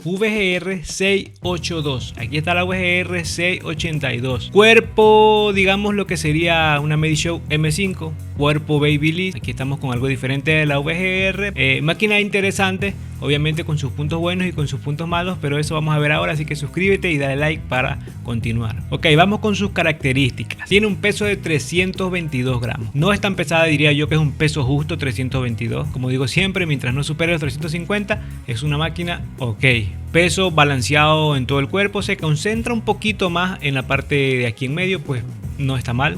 VGR 682. Aquí está la VGR 682. Cuerpo, digamos lo que sería una Medishow M5. Cuerpo Babyliss. Aquí estamos con algo diferente de la VGR. Máquina interesante, obviamente con sus puntos buenos y con sus puntos malos, pero eso vamos a ver ahora, así que suscríbete y dale like para continuar. Ok, vamos con sus características. Tiene un peso de 322 gramos. No es tan pesada, diría yo que es un peso justo, 322. Como digo siempre, mientras no supere los 350, es una máquina ok. Peso balanceado en todo el cuerpo, se concentra un poquito más en la parte de aquí en medio, pues no está mal.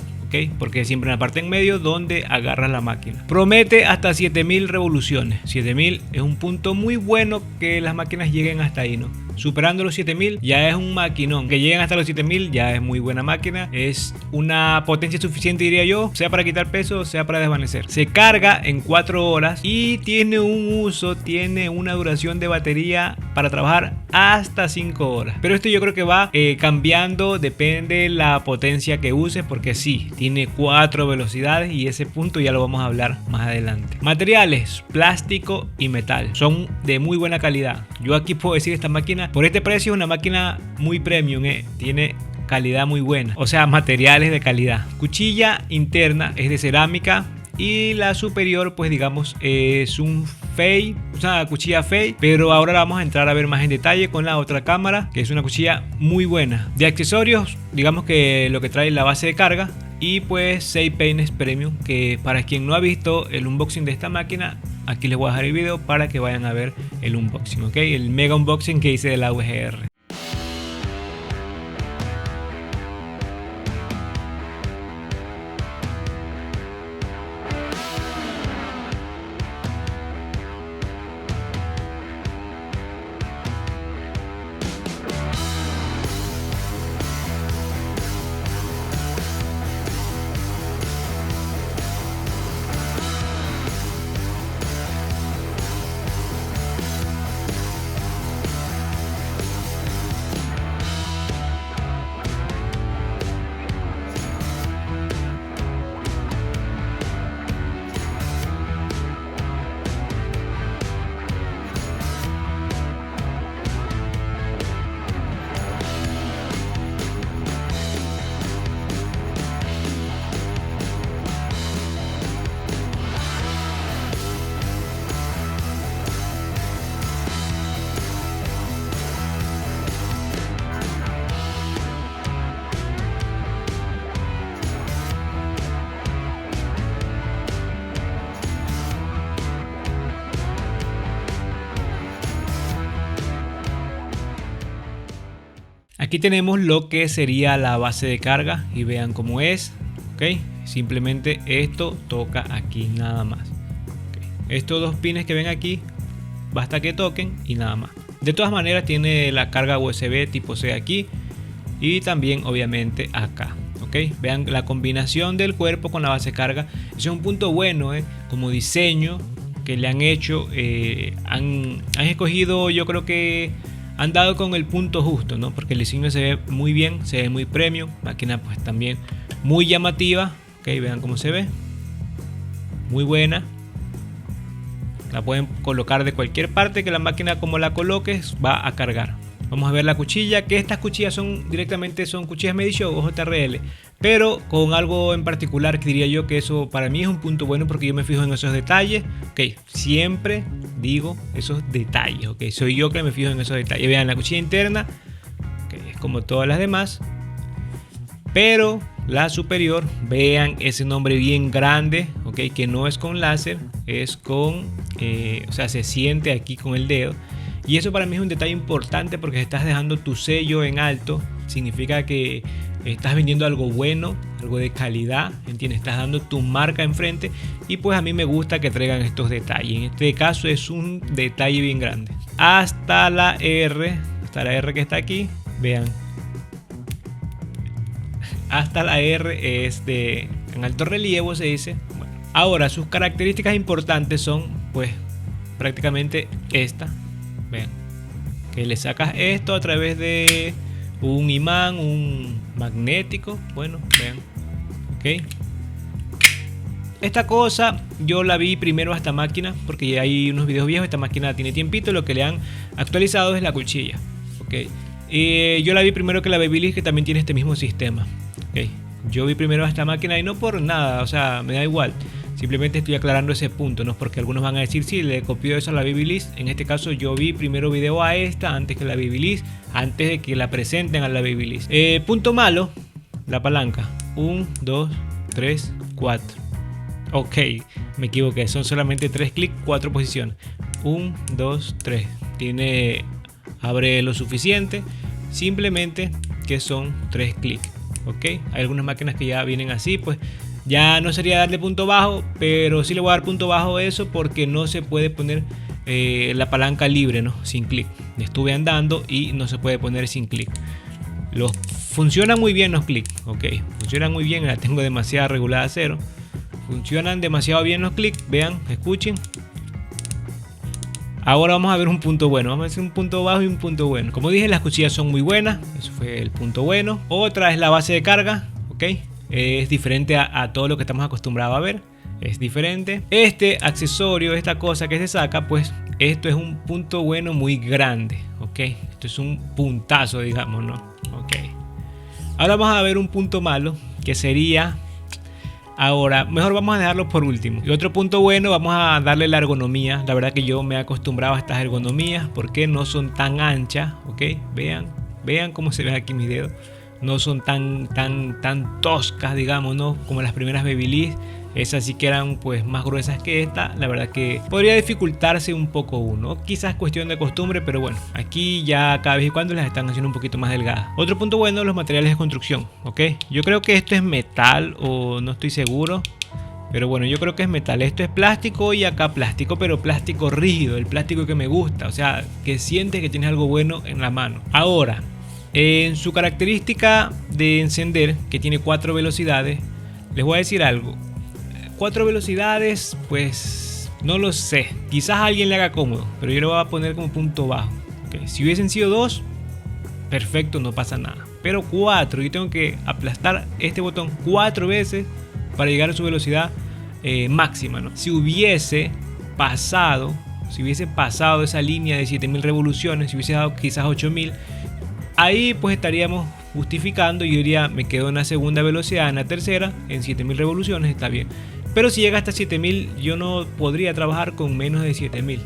Porque es siempre en la parte en medio donde agarras la máquina. Promete hasta 7000 revoluciones. 7000 es un punto muy bueno que las máquinas lleguen hasta ahí, ¿no? Superando los 7000 ya es un maquinón. Que lleguen hasta los 7000 ya es muy buena máquina. Es una potencia suficiente, diría yo, sea para quitar peso, sea para desvanecer. Se carga en 4 horas y tiene una duración de batería para trabajar hasta 5 horas. Pero esto yo creo que va cambiando, depende de la potencia que uses, porque sí, tiene 4 velocidades y ese punto ya lo vamos a hablar más adelante. Materiales, plástico y metal, son de muy buena calidad. Yo aquí puedo decir esta máquina, por este precio es una máquina muy premium, tiene calidad muy buena, o sea, materiales de calidad. Cuchilla interna es de cerámica y la superior, pues digamos, es un Fey, una cuchilla Fey, pero ahora vamos a entrar a ver más en detalle con la otra cámara, que es una cuchilla muy buena. De accesorios, digamos que lo que trae la base de carga y pues 6 peines premium, que para quien no ha visto el unboxing de esta máquina, aquí les voy a dejar el video para que vayan a ver el unboxing, ok, el mega unboxing que hice de la VGR. Aquí tenemos lo que sería la base de carga y vean cómo es, ok, simplemente esto toca aquí nada más, okay. Estos dos pines que ven aquí basta que toquen y nada más. De todas maneras tiene la carga USB tipo C aquí y también obviamente acá, ok. Vean la combinación del cuerpo con la base de carga, ese es un punto bueno, como diseño que le han hecho, han escogido, yo creo que han dado con el punto justo, ¿no? Porque el diseño se ve muy bien, se ve muy premium, máquina pues también muy llamativa, ok, vean cómo se ve, muy buena. La pueden colocar de cualquier parte que la máquina, como la coloques, va a cargar. Vamos a ver la cuchilla, que estas cuchillas son directamente son cuchillas Medishow o JRL, pero con algo en particular que diría yo que eso para mí es un punto bueno, porque yo me fijo en esos detalles, ok, siempre digo esos detalles, ok, soy yo que me fijo en esos detalles. Vean la cuchilla interna, que es como todas las demás, pero la superior, vean ese nombre bien grande, ok, que no es con láser, es con, o sea, se siente aquí con el dedo. Y eso para mí es un detalle importante, porque estás dejando tu sello en alto, significa que estás vendiendo algo bueno, algo de calidad, ¿entiendes? Estás dando tu marca enfrente y pues a mí me gusta que traigan estos detalles. En este caso es un detalle bien grande. Hasta la R que está aquí, vean. Hasta la R es de en alto relieve, se dice. Bueno, ahora sus características importantes son pues prácticamente esta. Vean, que le sacas esto a través de un imán, un magnético, bueno, vean, ok, Esta cosa yo la vi primero a esta máquina porque ya hay unos videos viejos. Esta máquina tiene tiempito, lo que le han actualizado es la cuchilla. Okay. Yo la vi primero que la Babyliss, que también tiene este mismo sistema. Okay. Yo vi primero a esta máquina y no por nada, o sea, me da igual. Simplemente estoy aclarando ese punto, ¿no? Porque algunos van a decir, sí, le copió eso a la Babyliss. En este caso yo vi primero video a esta antes que la Babyliss, antes de que la presenten a la Babyliss. Punto malo, la palanca. 1, 2, 3, 4. Ok, me equivoqué, son solamente 3 clics, 4 posiciones. 1, 2, 3. Abre lo suficiente, simplemente que son 3 clics. Ok, hay algunas máquinas que ya vienen así, pues ya no sería darle punto bajo, pero sí le voy a dar punto bajo a eso porque no se puede poner la palanca libre, ¿no? Sin clic. Estuve andando y no se puede poner sin clic. Funcionan muy bien los clics, ok, funcionan muy bien, la tengo demasiado regulada a 0. Funcionan demasiado bien los clics, vean, escuchen. Ahora vamos a ver un punto bueno, vamos a hacer un punto bajo y un punto bueno. Como dije, las cuchillas son muy buenas, eso fue el punto bueno. Otra es la base de carga, ok, es diferente a todo lo que estamos acostumbrados a ver, es diferente. Este accesorio, esta cosa que se saca, pues esto es un punto bueno muy grande, ok, esto es un puntazo, digamos, ¿no? Ok. Ahora vamos a ver un punto malo, que sería... Ahora, mejor vamos a dejarlo por último. Y otro punto bueno, vamos a darle la ergonomía. La verdad que yo me he acostumbrado a estas ergonomías porque no son tan anchas, ¿ok? Vean cómo se ven aquí mis dedos. No son tan toscas, digamos, ¿no? Como las primeras Babyliss. Esas sí que eran pues más gruesas que esta. La verdad que podría dificultarse un poco uno. Quizás cuestión de costumbre, pero bueno, aquí ya cada vez y cuando las están haciendo un poquito más delgadas. Otro punto bueno, los materiales de construcción, ¿ok? Yo creo que esto es metal o no estoy seguro. Pero bueno, yo creo que es metal. Esto es plástico y acá plástico, pero plástico rígido. El plástico que me gusta. O sea, que sientes que tienes algo bueno en la mano. Ahora, en su característica de encender, que tiene 4 velocidades, les voy a decir algo. 4 velocidades, pues no lo sé. Quizás a alguien le haga cómodo, pero yo lo voy a poner como punto bajo. Okay. Si hubiesen sido 2, perfecto, no pasa nada. Pero 4, yo tengo que aplastar este botón 4 veces para llegar a su velocidad máxima, ¿no? Si hubiese pasado esa línea de 7000 revoluciones, si hubiese dado quizás 8000, ahí pues estaríamos justificando. Yo diría, me quedo en la segunda velocidad, en la tercera, en 7000 revoluciones, está bien. Pero si llega hasta 7000, yo no podría trabajar con menos de 7000.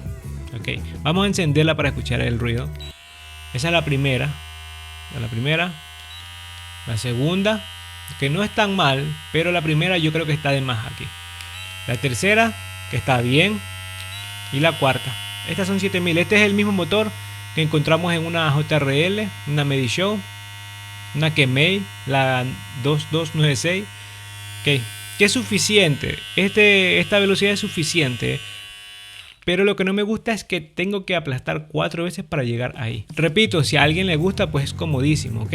Ok, vamos a encenderla para escuchar el ruido. Esa es la primera. La segunda, que no es tan mal, pero la primera yo creo que está de más aquí. La tercera, que está bien. Y la cuarta. Estas son 7000. Este es el mismo motor que encontramos en una JRL, una Medishow, una Kemei, la 2296. Ok, que es suficiente. Esta velocidad es suficiente. Pero lo que no me gusta es que tengo que aplastar 4 veces para llegar ahí. Repito, si a alguien le gusta, pues es comodísimo, ¿ok?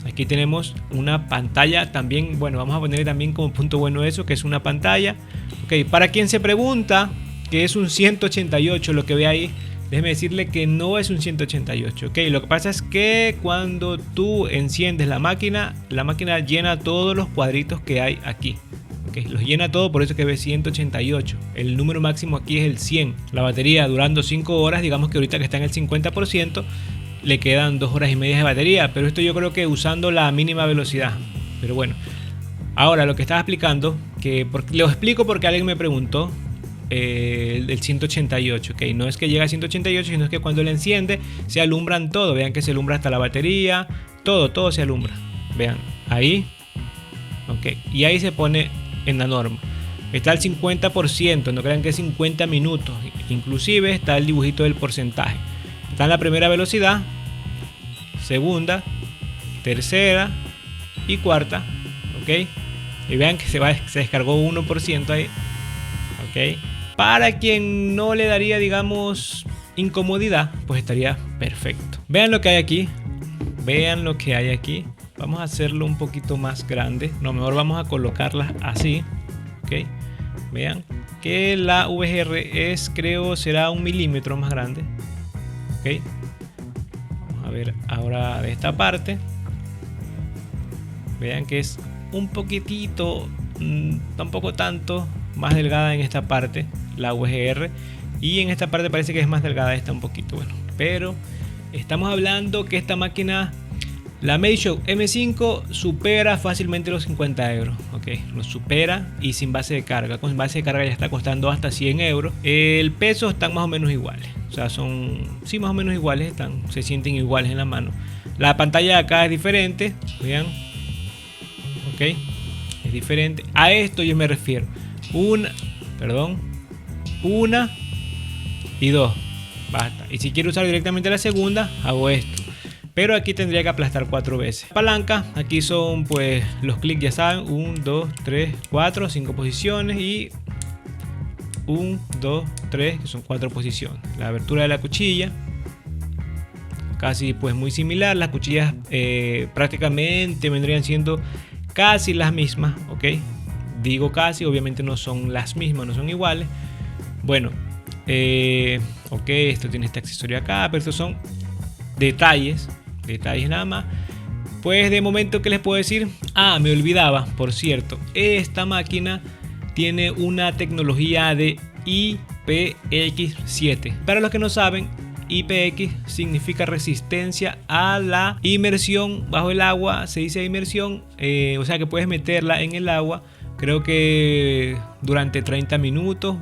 Aquí tenemos una pantalla también. Bueno, vamos a poner también como punto bueno eso, que es una pantalla. Ok, para quien se pregunta que es un 188 lo que ve ahí, déjeme decirle que no es un 188. Ok, lo que pasa es que cuando tú enciendes la máquina llena todos los cuadritos que hay aquí. Okay, los llena todo, por eso que ve 188. El número máximo aquí es el 100. La batería durando 5 horas, digamos que ahorita que está en el 50%, le quedan 2 horas y media de batería. Pero esto yo creo que usando la mínima velocidad. Pero bueno, ahora lo que estaba explicando, lo explico porque alguien me preguntó el 188. Okay, no es que llega a 188, sino es que cuando le enciende se alumbran todo. Vean que se alumbra hasta la batería, todo se alumbra. Vean, ahí. Ok, y ahí se pone en la norma. Está al 50%, no crean que es 50 minutos. Inclusive está el dibujito del porcentaje. Está en la primera velocidad, segunda, tercera y cuarta. Ok, y vean que se descargó 1% ahí. Ok, para quien no le daría, digamos, incomodidad, pues estaría perfecto. Vean lo que hay aquí. Vean lo que hay aquí. Vamos a hacerlo un poquito más grande. No, mejor vamos a colocarlas así. Ok, vean que la VGR será 1 milímetro más grande. Ok, vamos a ver ahora de esta parte. Vean que es un poquitito tampoco tanto, más delgada en esta parte, la UGR, y en esta parte parece que es más delgada esta un poquito, bueno, pero estamos hablando que esta máquina, la Medishow M5, supera fácilmente los 50 euros, ok, lo supera y sin base de carga. Con base de carga ya está costando hasta 100 euros. El peso están más o menos iguales, o sea, son, sí, más o menos iguales, están, se sienten iguales en la mano. La pantalla de acá es diferente, vean, ok, es diferente. A esto yo me refiero, una y dos, basta. Y si quiero usar directamente la segunda, hago esto. Pero aquí tendría que aplastar 4 veces. Palanca, aquí son pues los clics, ya saben, 1, 2, 3, 4, 5 posiciones y 1, 2, 3, que son 4 posiciones. La abertura de la cuchilla, casi pues muy similar. Las cuchillas prácticamente vendrían siendo casi las mismas, ok. Digo casi, obviamente no son las mismas, no son iguales. Bueno, ok, esto tiene este accesorio acá, pero estos son detalles nada más. Pues de momento, ¿qué les puedo decir? Ah, me olvidaba, por cierto, esta máquina tiene una tecnología de IPX7. Para los que no saben, IPX significa resistencia a la inmersión bajo el agua. Se dice inmersión, o sea que puedes meterla en el agua, creo que durante 30 minutos,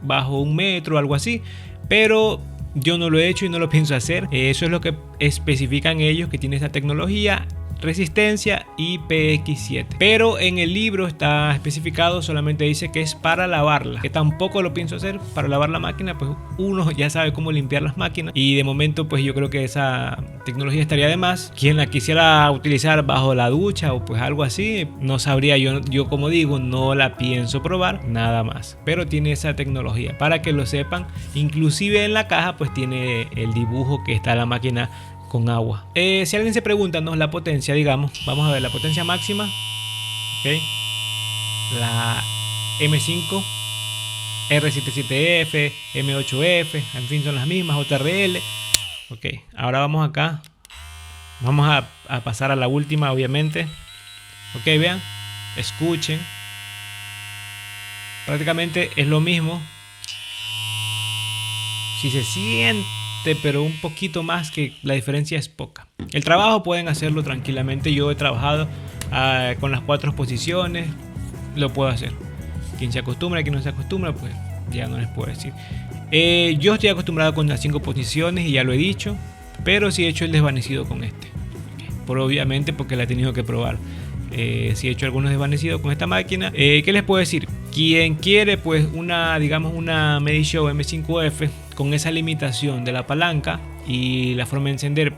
bajo 1 metro, algo así, pero yo no lo he hecho y no lo pienso hacer. Eso es lo que especifican ellos, que tiene esta tecnología, resistencia IPX7. Pero en el libro está especificado, solamente dice que es para lavarla, que tampoco lo pienso hacer. Para lavar la máquina, pues uno ya sabe cómo limpiar las máquinas, y de momento pues yo creo que esa tecnología estaría de más. Quien la quisiera utilizar bajo la ducha o pues algo así, no sabría, yo como digo, no la pienso probar, nada más. Pero tiene esa tecnología, para que lo sepan. Inclusive en la caja pues tiene el dibujo que está la máquina con agua. Si alguien se pregunta, ¿no? La potencia, digamos, vamos a ver la potencia máxima, ok, la M5, R77F, M8F, en fin, son las mismas, JRL. Ok, ahora vamos acá, vamos a pasar a la última, obviamente. Ok, vean, escuchen, prácticamente es lo mismo. Si se siente, pero un poquito más, que la diferencia es poca. El trabajo pueden hacerlo tranquilamente. Yo he trabajado con las 4 posiciones, lo puedo hacer. Quien se acostumbra, quien no se acostumbra, pues ya no les puedo decir. Yo estoy acostumbrado con las 5 posiciones y ya lo he dicho, pero sí he hecho el desvanecido con este, obviamente porque la he tenido que probar. Sí he hecho algunos desvanecidos con esta máquina. ¿Qué les puedo decir? Quien quiere pues digamos una Medishow M5F con esa limitación de la palanca y la forma de encender,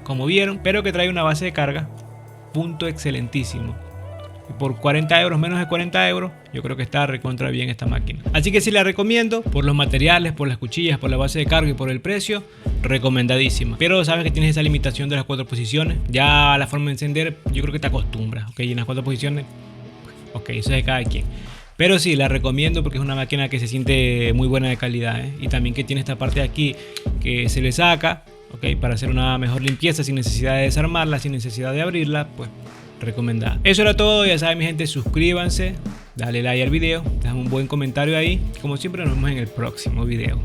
como vieron, pero que trae una base de carga, punto excelentísimo. Por 40 euros, menos de 40 euros, yo creo que está recontra bien esta máquina. Así que sí la recomiendo, por los materiales, por las cuchillas, por la base de carga y por el precio, recomendadísima. Pero sabes que tienes esa limitación de las 4 posiciones, ya la forma de encender yo creo que te acostumbras, ok, y en las 4 posiciones, ok, eso es de cada quien. Pero sí, la recomiendo porque es una máquina que se siente muy buena de calidad, y también que tiene esta parte de aquí que se le saca, ok, para hacer una mejor limpieza sin necesidad de desarmarla, sin necesidad de abrirla, pues recomendada. Eso era todo, ya saben mi gente, suscríbanse, dale like al video, déjame un buen comentario ahí. Como siempre nos vemos en el próximo video.